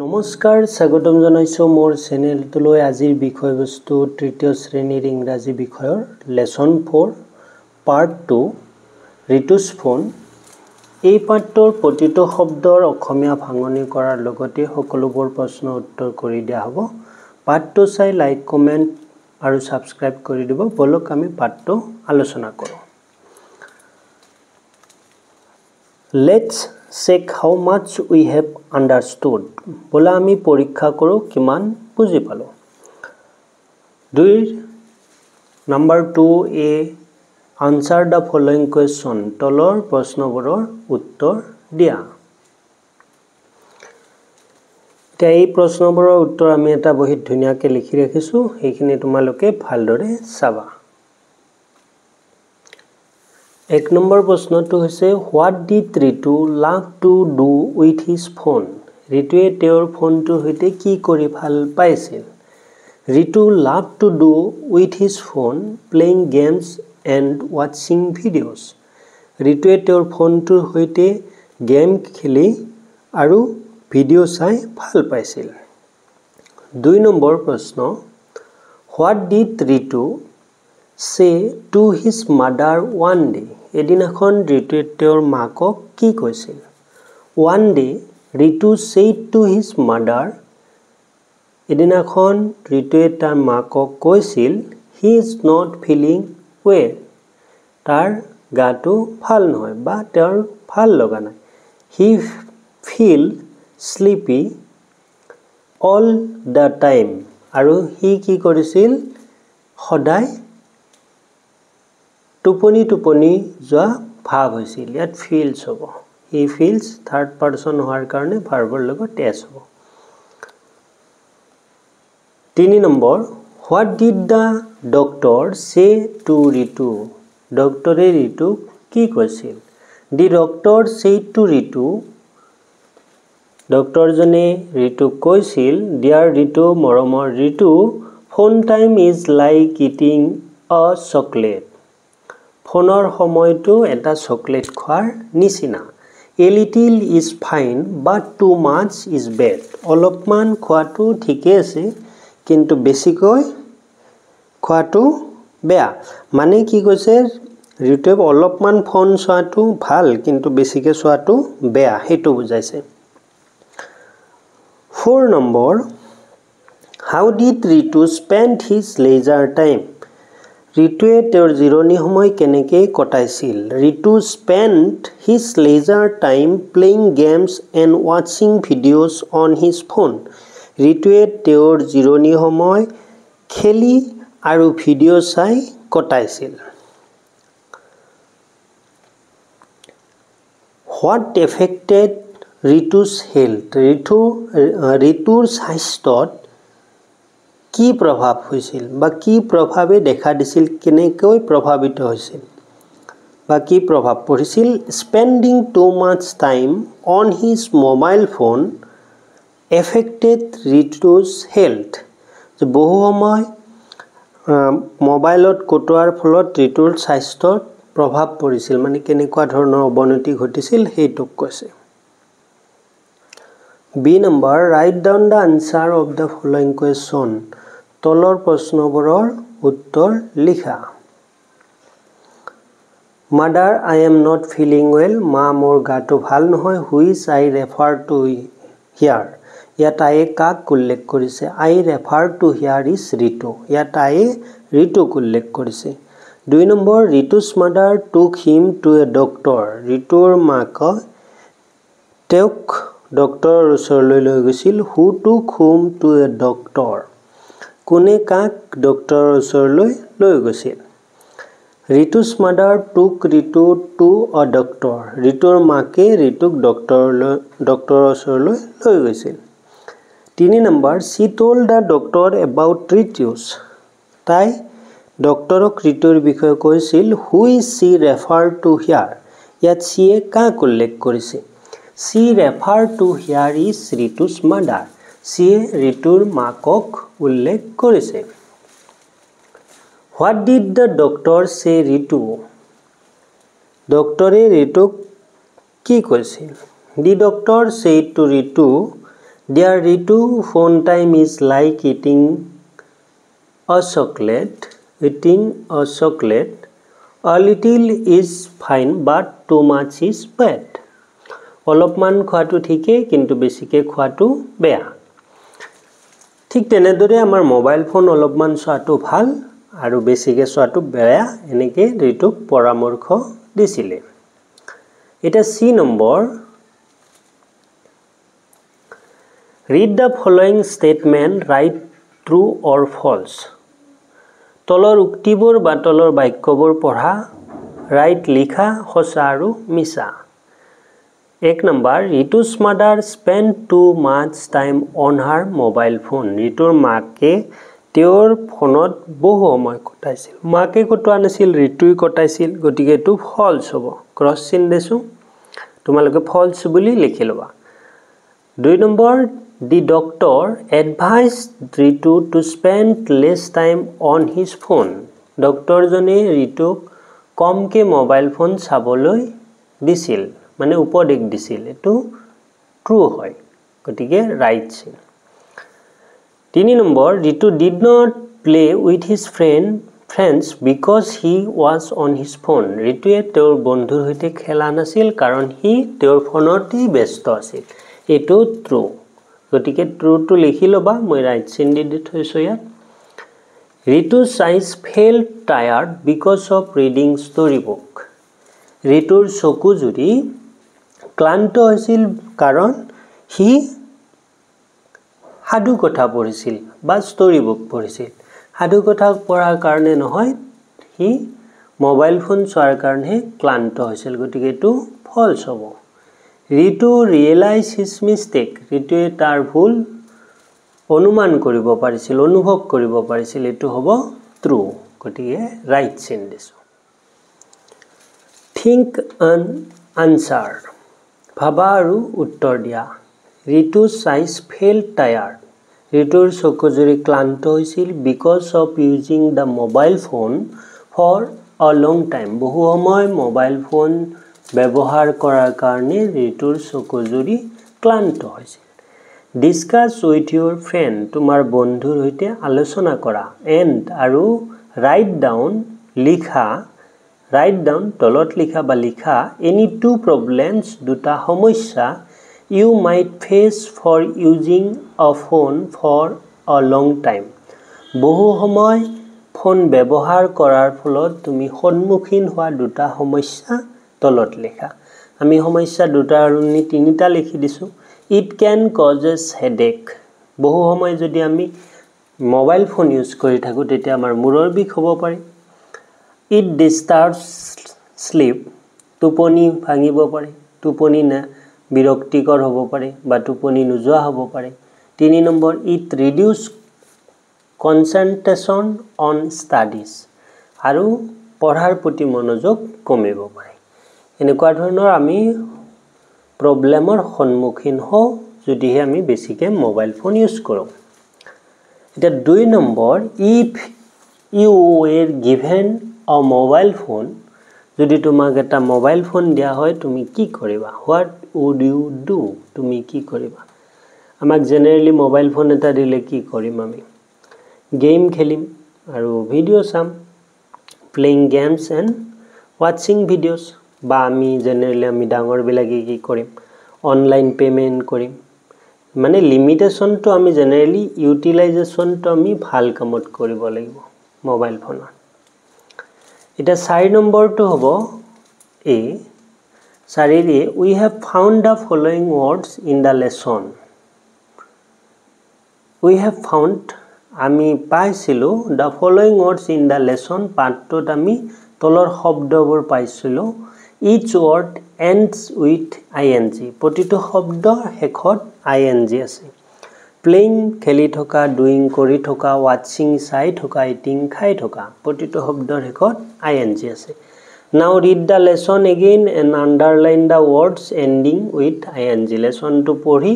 নমস্কাৰ স্বাগতম জনাইছো মোৰ চেনেলটোলৈ আজিৰ বিষয়বস্তু তৃতীয় শ্ৰেণীৰ ইংৰাজী বিষয়ৰ লেসন 4 পাৰ্ট 2 ঋতুজ ফোন এই পাঠটোৰ প্ৰতিটো শব্দৰ অসমীয়া ভাঙনি কৰাৰ লগতে সকলোবোৰ প্ৰশ্ন উত্তৰ কৰি দিয়া হ'ব পাঠটো চাই লাইক কমেন্ট আৰু সাবস্ক্ৰাইব কৰি দিব বলক আমি পাঠটো আলোচনা কৰো Let's check how much we have understood. बोला आमी परीक्षा करो किमान बुझी पालो. Number 2A answer the following question. तলৰ প্ৰশ্নবোৰৰ উত্তৰ দিয়া. এতিয়া এই প্ৰশ্নবোৰৰ উত্তৰ আমি এটা বহিত ধুনীয়াকৈ লিখি ৰাখিছো এইখিনি তোমালোকে ভালদৰে চাবা. एक नंबर प्रश्न तो হৈছে what did Ritu love to do with his phone ঋতুৱে তেওঁৰ ফোনটোৰ সৈতে কি কৰি ভাল পাইছিল Ritu loved to do with his phone playing games and watching videos ঋতুৱে তেওঁৰ ফোনটোৰ সৈতে গেম খেলি আৰু ভিডিও চাই ভাল পাইছিল 2 নম্বৰ প্ৰশ্ন what did Ritu say to his mother one day এদিনাখন ঋতুৱে তেওঁৰ মাকক কি কৈছিল one day Ritu said to his mother এদিনাখন ঋতুৱে তাৰ মাকক কৈছিল he is not feeling well তাৰ গাটো ভাল নহয় বা তেওঁৰ ভাল লগা নাই he feel sleepy all the time আৰু he কি কৰিছিল সদায় टुपनी যোৱা ভাব হৈছিল ইয়াত ফিলস হ'ব হি ফিলস থাৰ্ড পাৰসন হোৱাৰ কাৰণে ভাৰ্বৰ লগত এস হ'ব 3 নম্বৰ what did the doctor say to Ritu ডক্টৰে ঋতু কি কৈছিল the doctor say to Ritu doctor জনে ঋতু কৈছিল ডিয়াৰ ঋতু মৰমৰ Ritu phone time is like eating a chocolate ফোনৰ সময়টো এটা চকলেট খোৱাৰ নিচিনা a little is fine but too much is bad অলপমান খোৱাটো ঠিকে আছে কিন্তু বেছিকৈ খোৱাটো বেয়া মানে কি কৈছে ঋতুৱে অলপমান ফোন চোৱাটো ভাল কিন্তু বেছিকৈ চোৱাটো বেয়া হেতু বুজাইছে 4 নম্বৰ how did Ritu spend his leisure time ঋতুৱে তেওঁৰ জিৰণি সময় কেনেকৈ কটাইছিল Ritu spend his leisure time playing games and ৱাচিং ভিডিঅ'ছ অন হিজ ফোন ঋতুৱে তেওঁৰ জিৰণি সময় খেলি আৰু ভিডিঅ' চাই কটাইছিল হোৱাট এফেক্টেড ঋতুজ হেল্থ ঋতুৰ স্বাস্থ্যত কি প্ৰভাৱ হৈছিল বা কি প্ৰভাৱে দেখা দিছিল কেনেকৈ প্ৰভাৱিত হৈছিল বা কি প্ৰভাৱ পৰিছিল spending too much time on his mobile phone affected Ritu's health যে বহু সময় মোবাইলত কটোৱাৰ ফলত ঋতুৰ স্বাস্থ্যত প্ৰভাৱ পৰিছিল মানে কেনেকুৱা ধৰণৰ অৱনতি ঘটিছিল হেতুক কৈছে B number write down the answer of the following question তলৰ প্ৰশ্নবোৰৰ উত্তৰ লিখা mother I am not feeling well মা মোৰ গাটো ভাল নহয় which I refer to here ইয়াত আয়ে কাক উল্লেখ কৰিছে I refer to here is Ritu ইয়াত আয়ে ঋতুক উল্লেখ কৰিছে 2 নম্বৰ ঋতুজ মাদাৰ টুক হিম টু এ ডক্টৰ ঋতুৰ মাকে তেওঁক ডক্টৰৰ ওচৰলৈ লৈ গৈছিল হু টুক হুম টু এ ডক্টৰ কোনে কাক ডক্টৰৰ ওচৰলৈ লৈ গৈছিল ঋতুজ মাদাৰ টুক ঋতু টু আ ডক্টৰ ঋতুৰ মাকে ঋতুক ডক্টৰৰ ওচৰলৈ লৈ গৈছিল 3 নম্বৰ she told the doctor about Ritu's তাই ডক্টৰক ঋতুৰ বিষয়ে কৈছিল who is she refer to here ইয়াত সিয়ে কাক উল্লেখ কৰিছে she refer to here is Ritu's mother সিয়ে ঋতুৰ মাকক উল্লেখ কৰিছে হোৱাট ডিড দা ডক্টৰ সে ঋতু ডক্টৰে ঋতুক কি কৈছিল the doctor say to Ritu Dear Ritu, phone time is like eating a chocolate. A little is fine, but too much is bad. অলপমান খোৱাটো ঠিকে কিন্তু বেছিকে খোৱাটো বেয়া ঠিক তেনেদৰে আমাৰ মোবাইল ফোন অলপমান চোৱাটো ভাল আৰু বেছিকে চোৱাটো বেয়া এনেকে ঋতুক পৰামৰ্শ দিছিলে এটা সি number read the following statement write true or false তলৰ উক্তিবোৰ বা তলৰ বাক্যবোৰ পঢ়া write লিখা সঁচা আৰু মিছা एक number Ritu's mother spent too much time on her mobile phone. Rituৰ মাকে তেওঁৰ ফোনত বহু সময় কটাইছিল মাকে কটোৱা নাছিল ঋতুই কটাইছিল গতিকে এটো ফলছ হ'ব ক্ৰস চিন দেছো তোমালোকে ফলছ বুলি লিখি লবা 2 number The doctor advised Ritu to spend less time on his phone. Doctor জনে ঋতুক কমকে মোবাইল ফোন চাবলৈ দিছিল মানে উপদেশ দিছিল এটো ট্ৰু হয় গতিকে ৰাইট চিন 3 number Ritu did not play with his friends because he was on his phone. ঋতুয়ে তেওঁৰ বন্ধুৰ সৈতে খেলা নাছিল কাৰণ হি তেওঁৰ ফোনতেই ব্যস্ত আছিল এটো ট্ৰু গতিকে ট্ৰু টু লিখি লবা মই ৰাইট চিন দি থৈছো ইয়াত Ritu's eyes felt tired because of reading storybook. ঋতুৰ চকু জুৰি ক্লান্ত হৈছিল কাৰণ হি সাধু কথা পঢ়িছিল বা ষ্টৰী বুক পঢ়িছিল সাধু কথা পঢ়াৰ কাৰণে নহয় হি মোবাইল ফোন চোৱাৰ কাৰণে ক্লান্ত হৈছিল গতিকে এটো ফলছ হ'ব ঋতু ৰিয়েলাইজ হিজ মিস্টেক ঋতুয়ে তাৰ ভুল অনুমান কৰিব পাৰিছিল অনুভৱ কৰিব পাৰিছিল এটো হ'ব ট্ৰু গতিকে ৰাইট চিন দিছো think an answer ভাবা আৰু উত্তৰ দিয়া Ritu's eyes felt tired ঋতুৰ চকুজুৰি ক্লান্ত হৈছিল because of using the mobile phone for a long time বহু সময় মোবাইল ফোন ব্যৱহাৰ কৰাৰ কাৰণে ঋতুৰ চকুজুৰি ক্লান্ত হৈছিল discuss with your friend তোমাৰ বন্ধুৰ সৈতে আলোচনা কৰা and আৰু write down লিখা write down তলত লিখা বা লিখা any two problems দুটা সমস্যা you might face for using a phone for a long time বহু সময় ফোন ব্যৱহাৰ কৰাৰ ফলত তুমি সন্মুখীন হোৱা দুটা সমস্যা তলত লিখা আমি সমস্যা দুটা আৰু তিনিটা লিখি দিছো it can causes headache বহু সময় যদি আমি মোবাইল ফোন ইউজ কৰি থাকো তেতিয়া আমাৰ মূৰৰ বিষ হ'ব পাৰে it disturbs sleep টোপনি ভাঙিব পাৰে টোপনি না বিৰক্তিকৰ হ'ব পাৰে বা টোপনি নোযোৱা হ'ব পাৰে 3 number it reduce concentration on studies আৰু পঢ়াৰ প্ৰতি মনোযোগ কমিব পাৰে এনেকুৱা ধৰণৰ আমি প্ৰবলেমৰ সন্মুখীন হও যদিহে আমি বেছিকে মোবাইল ফোন ইউজ কৰো এটা 2 number if you were given a mobile phone যদি তোমাক এটা মোবাইল ফোন দিয়া হয় তুমি কি কৰিবা what would you do তুমি কি কৰিবা আমাক জেনাৰেলি মোবাইল ফোন এটা দিলে কি কৰিম আমি গেম খেলিম আৰু ভিডিও চাম playing games and watching videos বা আমি জেনাৰেলি আমি ডাঙৰ বিলাকে কি কৰিম অনলাইন পেমেন্ট কৰিম মানে লিমিটেশনটো আমি জেনাৰেলি ইউটিলাইজেশনটো আমি ভাল কামত কৰিব লাগিব মোবাইল ফোনৰ এটা 4 নম্বৰটো হ'ব এ 4 এ we have found the following words in the lesson we have found আমি পাইছিলো the following words in the lesson পাঠটোত আমি তলৰ শব্দবোৰ পাইছিলো each word ends with ing প্ৰতিটো শব্দৰ শেষত ing আছে playing খেলি থকা doing কৰি থকা watching চাই থকা eating খাই থকা প্ৰতিটো শব্দৰ শেষত ing আছে now read the lesson again and underline the words ending with ing lesson to পঢ়ি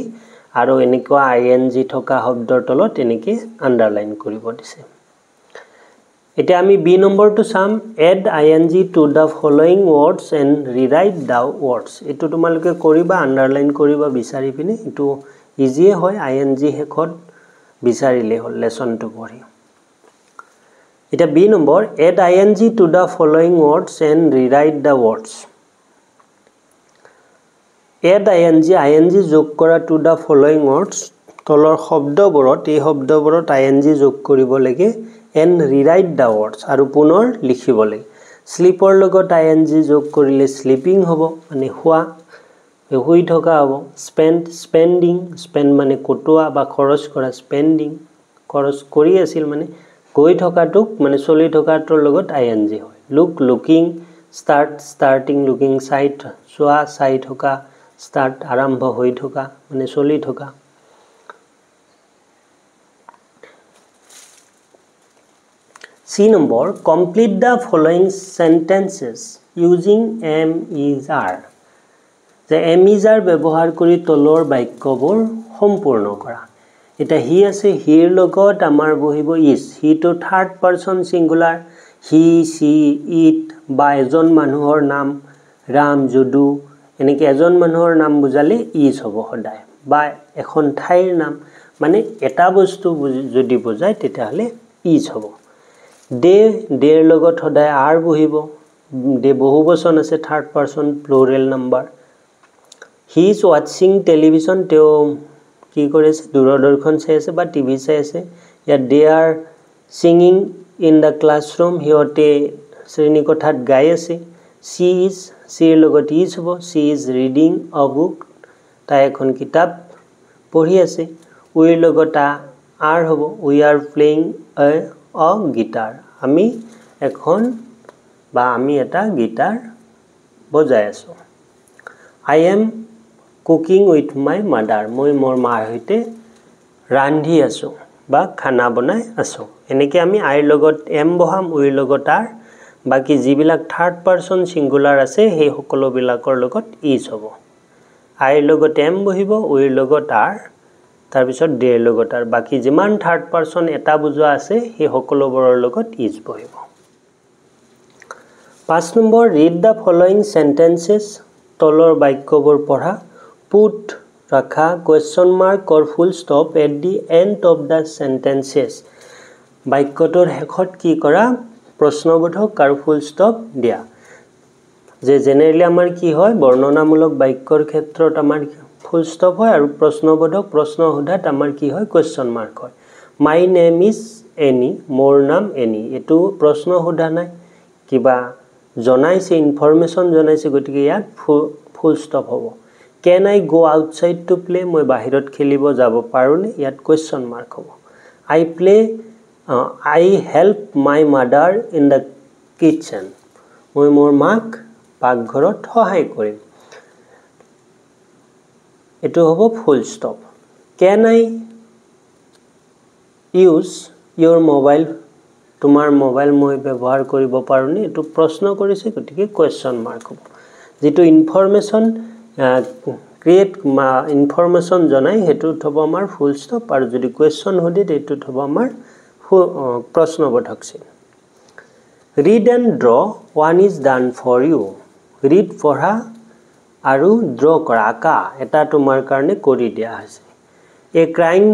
আৰু এনেকুৱা ing থকা শব্দৰ তলত এনেকে আন্ডাৰলাইন কৰিব দিছে এতিয়া আমি বি নম্বৰটো চাম add ing to the following words and rewrite the words এটো তোমালোকে কৰিবা আন্ডাৰলাইন কৰিবা বিচাৰি পিনে এটো ইজিয়ে হয় আইএনজি হেকত বিচাৰিলে হল লেসনটো পঢ়ি এটা B number add ing to the following words and rewrite the words add ing যোগ কৰা to the following words তলৰ শব্দবোৰত এই শব্দবোৰত ing যোগ কৰিব লাগে and rewrite the words আৰু পুনৰ লিখিব লাগে sleepৰ লগত ing যোগ কৰিলে sleeping হ'ব মানে হোৱা হৈ থকা হ'ব spending spend মানে কটোৱা বা খৰচ কৰা spending খৰচ কৰি আছিল মানে গৈ থকাটোক মানে চলি থকাটোৰ লগত ing হয় looking starting looking sight চোৱা চাই থকা start আৰম্ভ হৈ থকা মানে চলি থকা C number complete the following sentences using am is are যে am is are ব্যৱহাৰ কৰি তলৰ বাক্যবোৰ সম্পূৰ্ণ কৰা এটা হি আছে হিৰ লগত আমাৰ বহিব is he to third person singular he she it বা এজন মানুহৰ নাম ৰাম যদু এনেকে এজন মানুহৰ নাম বুজালে is হ'ব সদায় বা এখন ঠাইৰ নাম মানে এটা বস্তু যদি বুজায় তেতিয়াহলে is হ'ব দেৰ লগত সদায় are বহিব দে বহুবচন আছে third person plural number he is watching television তেও কি কৰিছে দূৰদৰ্শন চাই আছে বা টিভি চাই আছে ইয়া they are singing in the classroom হিয়তে শ্ৰেণীকোঠাত গাই আছে she is she লগত is হ'ব she is reading a book তাই এখন কিতাপ পঢ়ি আছে we লগত are হ'ব we are playing a guitar আমি এখন বা আমি এটা গিটাৰ বজাই আছো I am cooking with my mother মই মোৰ মাৰ হৈতে ৰান্ধি আছো বা খানা বনাই আছো এনেকে আমি I লগত am বহাম we লগত are বাকি যিবিলাক থাৰ্ড পাৰসন সিঙ্গুলাৰ আছে সেই সকলো বিলাকৰ লগত is হ'ব I লগত am বহিব we লগত are তাৰ পিছত দেৰ লগত are বাকি যিমান থাৰ্ড পাৰসন এটা বুজোৱা আছে সেই সকলোবোৰৰ লগত is বহিব 5 number read the following sentences তলৰ বাক্যবোৰ পঢ়া put ৰাখা question mark or full stop at the end of the sentences বাক্যটোৰ শেষত কি কৰা প্ৰশ্নবোধক আৰু ফুল ষ্টপ দিয়া যে জেনেৰেলি আমাৰ কি হয় বৰ্ণনামূলক বাক্যৰ ক্ষেত্ৰত আমাৰ ফুল ষ্টপ হয় আৰু প্ৰশ্নবোধক প্ৰশ্ন সোধাত আমাৰ কি হয় question mark হয় my name is any মোৰ নাম any এটো প্ৰশ্ন সোধা নাই কিবা জনাইছে ইনফৰমেশন জনাইছে গতিকে ইয়াত ফুল ষ্টপ হ'ব can I go outside to play মই বাহিৰত খেলিব যাব পাৰোনে ইয়াত question mark হ'ব I help my mother in the kitchen মই মোৰ মাক পাকঘৰত সহায় কৰিম এটো হ'ব full stop can I use your mobile তোমাৰ মোবাইল মই ব্যৱহাৰ কৰিব পাৰোনে এটো প্ৰশ্ন কৰিছে গতিকে question mark হ'ব যেটো ইনফৰমেশন ক্ৰিয়েট ইনফৰমেশন জনাই হেতু থব আমাৰ ফুল ষ্টপ আৰু যদি question হদে এটো থব আমাৰ প্ৰশ্নবোধক চিন read and draw one is done for you read পঢ়া আৰু draw কৰা আকা এটা তোমাৰ কাৰণে কৰি দিয়া হৈছে a crying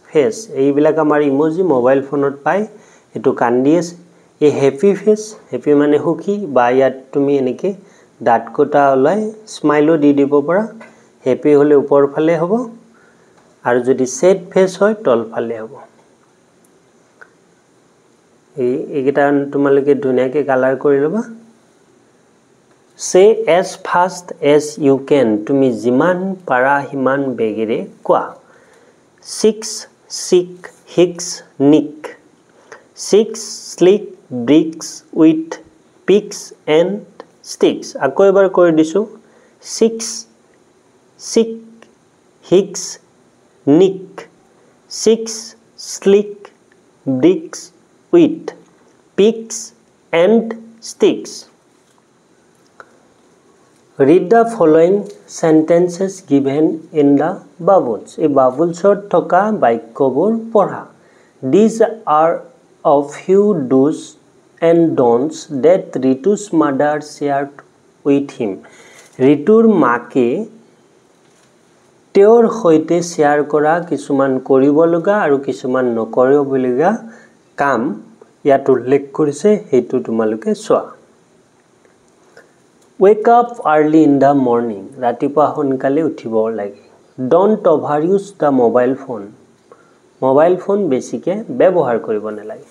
face এইবিলাক আমাৰ ইমোজি মোবাইল ফোনত পাই এটো কান্দি আছে a happy face happy মানে সুখী বা ইয়াত তুমি এনেকে দাঁত কোটা ওলাই স্মাইলও দি দিব পৰা happy হলে ওপৰ ফালে হ'ব আৰু যদি sad face হয় তল ফালে হ'ব এইগিটা তোমালকে ধুনিয়াকে কালাৰ কৰি লবা say as fast as you can তুমি জিমান পাৰা হিমান বেগেৰে কোৱা 6 sick hicks nick 6 slick bricks with picks and sticks আকৌ এবাৰ কৰি দিছো 6 sick hicks nick 6 slick bricks with picks and sticks read the following sentences given in the bubbles এই bubblesত থকা বাক্যবোৰ পঢ়া these are a few do's and don'ts that Ritu's mother shared with him Ritur মাকে তেওঁৰ সৈতে share কৰা কিছুমান কৰিব লগা আৰু কিছুমান নকৰিবলগা কাম ইয়াত উল্লেখ কৰিছে সেইটো তোমালোকে চোৱা wake up early in the morning ৰাতিপুৱা সোনকালে উঠিব লাগে don't overuse the mobile phone বেছিকে ব্যৱহাৰ কৰিব নালাগে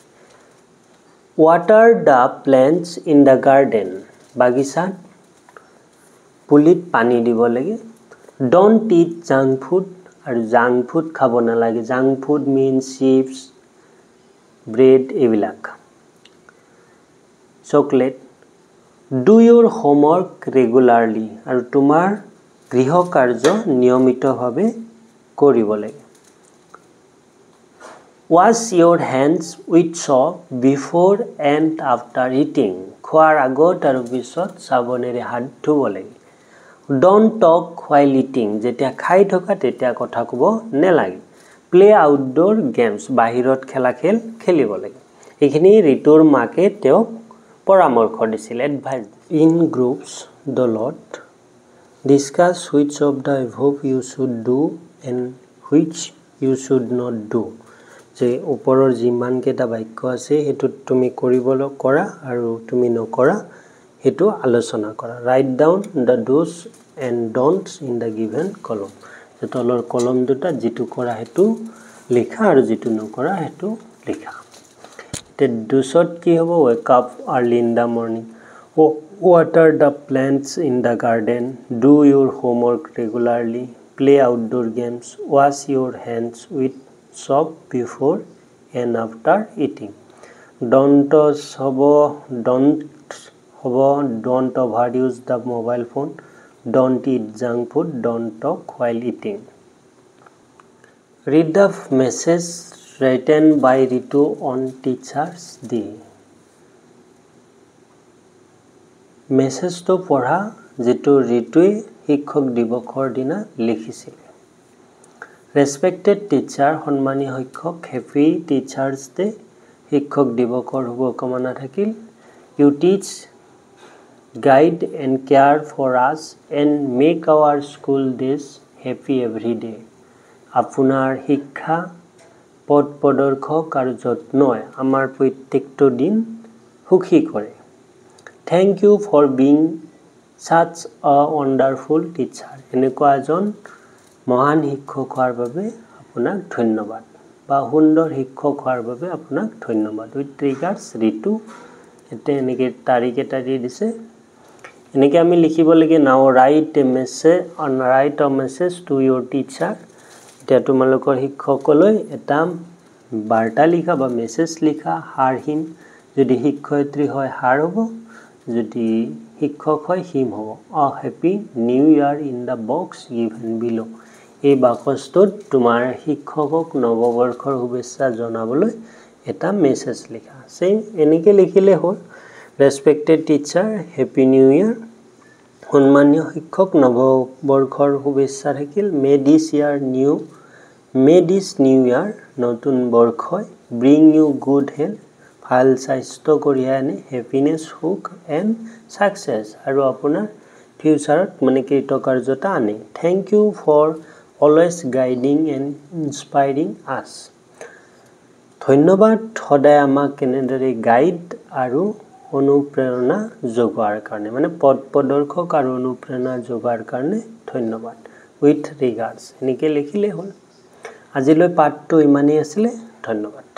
water the plants in the garden বাগিচাত পুলিত পানী দিব লাগে don't eat junk food আৰু junk food খাব নালাগে junk food means chips bread এবিলাক chocolate do your homework regularly আৰু তোমাৰ গৃহ কাৰ্য নিয়মিতভাৱে কৰিব লাগে wash your hands with soap before and after eating খোৱাৰ আগত আৰু পিছত সাবনেৰে হাত ধুব লাগে don't talk while eating যেতিয়া খাই থকা তেতিয়া কথা ক'ব নালাগে play outdoor games বাহিৰত খেলা খেল খেলিব লাগে এইখিনি ঋতুৰ মাকে তেওঁক পৰামৰ্শ দিছিল advice in groups দলত discuss which of the above you should do and which you should not do যে ওপৰৰ যিমান কেটা বাক্য আছে হেতু তুমি কৰিবলৈ কৰা আৰু তুমি নকৰা হেতু আলোচনা কৰা write down the do's and don'ts in the given column যে তলৰ কলম দুটা যেটো কৰা হেতু লেখা আৰু যেটো নকৰা হেতু লেখা তে do'sত কি হ'ব wake up early in the morning water the plants in the garden do your homework regularly play outdoor games wash your hands with soap before and after eating don't overuse the mobile phone don't eat junk food don't talk while eating read the message written by Ritu on Teachers Day message to পঢ়া যেটো ঋতুই শিক্ষক দিৱসৰ দিনা লিখিছিল respected teacher সন্মানীয় শিক্ষক happy teachers day শিক্ষক দিৱসৰ শুভকামনা থাকিল you teach guide and care for us and make our school days happy every day আপোনাৰ শিক্ষা পথ প্ৰদৰ্শক আৰু যত্নই আমাৰ প্ৰত্যেকটো দিন সুখী কৰে thank you for being such a wonderful teacher এনেকুৱা এজন মহান শিক্ষক হোৱাৰ বাবে আপোনাক ধন্যবাদ বা সুন্দৰ শিক্ষক হোৱাৰ বাবে আপোনাক ধন্যবাদ with regards ঋতু এতে এনেকে তাৰিখ এটা দি দিছে এনেকে আমি লিখিব লাগে now write a message to your teacher এটা তোমালোকৰ শিক্ষকলৈ এটা বাৰ্তা লিখা বা মেছেজ লিখা হাৰহীন যদি শিক্ষয়িত্ৰী হয় হার হ'ব যদি শিক্ষক হয় হিম হ'ব a happy new year in the box given below এই বাকচটোত তোমাৰ শিক্ষকক নৱবৰ্ষৰ শুভেচ্ছা জনাবলৈ এটা মেছেজ লিখা সেম এনেকে লিখিলে হ'ল respected teacher happy new year সন্মানীয় শিক্ষক নৱবৰ্ষৰ শুভেচ্ছা থাকিল may this new year নতুন বৰ্ষই bring you good health ভাল স্বাস্থ্য কঢ়িয়াই আনে happiness সুখ and success আৰু আপোনাৰ ফিউচাৰত মানে কৃতকাৰ্যতা আনে thank you for always guiding and inspiring us ধন্যবাদ সদায় আমাক কেনেদৰে গাইড আৰু অনুপ্ৰেৰণা যোগোৱাৰ কাৰণে মানে পথ প্ৰদৰ্শক আৰু অনুপ্ৰেৰণা যোগোৱাৰ কাৰণে ধন্যবাদ with regards এনেকে লিখিলে হ'ল আজিলৈ পাঠটো ইমানেই আছিল ধন্যবাদ